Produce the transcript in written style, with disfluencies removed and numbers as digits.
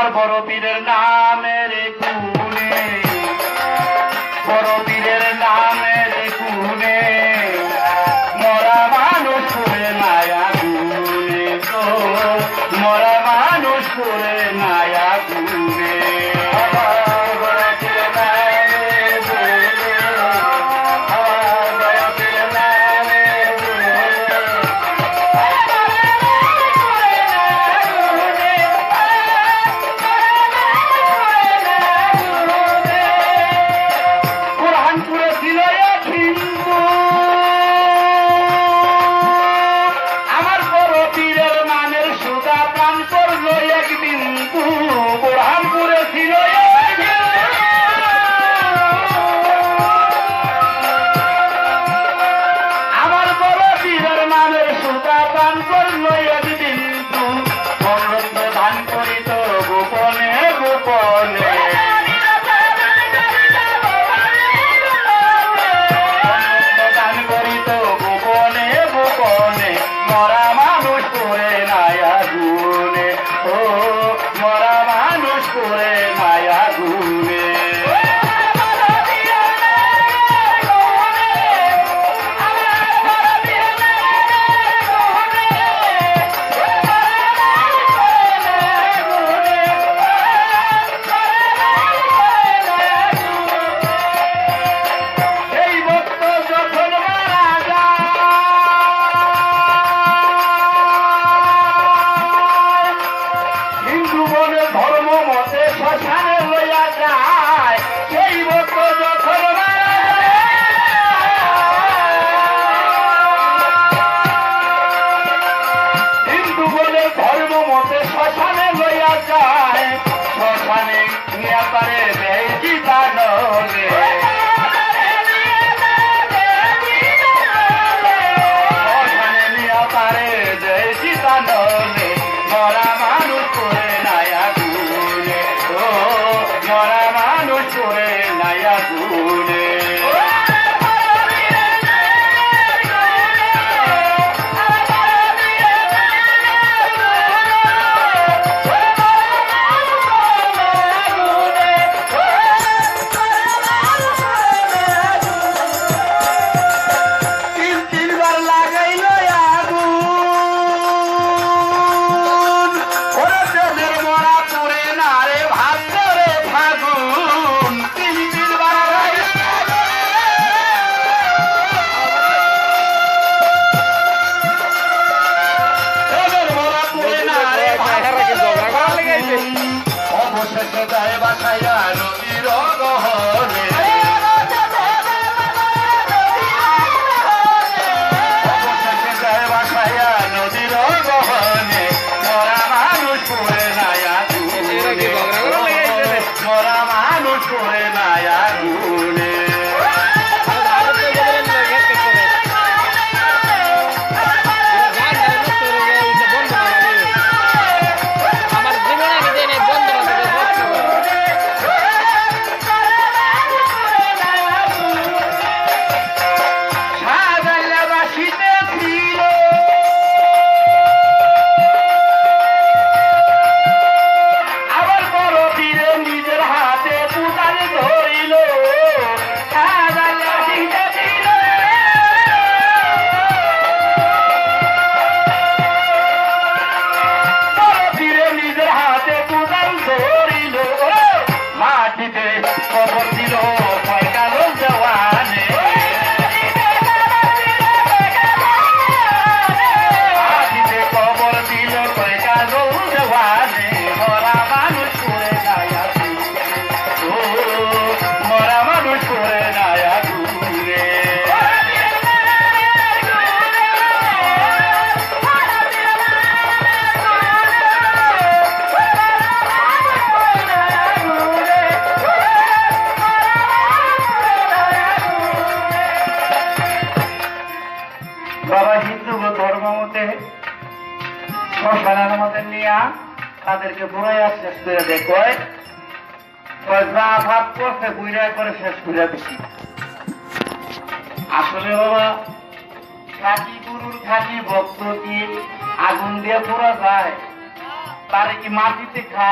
আমার বড় পীরের নামের গুণে, বড় পীরের নামের গুণে মরা মানুষ করে মায়া গুণে, তো মরা মানুষ করে মায়া গুণে। বাবা হিন্দু ধর্ম মতে শ্মশানের মধ্যে নিয়ে তাদেরকে বুড়াইয়া শেষ করে দেখোয় যা ভাব করছে বুড়াই করে শেষ করে দিচ্ছি। আসলে বাবা খাঁটি গুরুর খাঁটি ভক্ত কি আগুন দিয়ে পোড়া যায়, তারে কি মাটিতে খায়?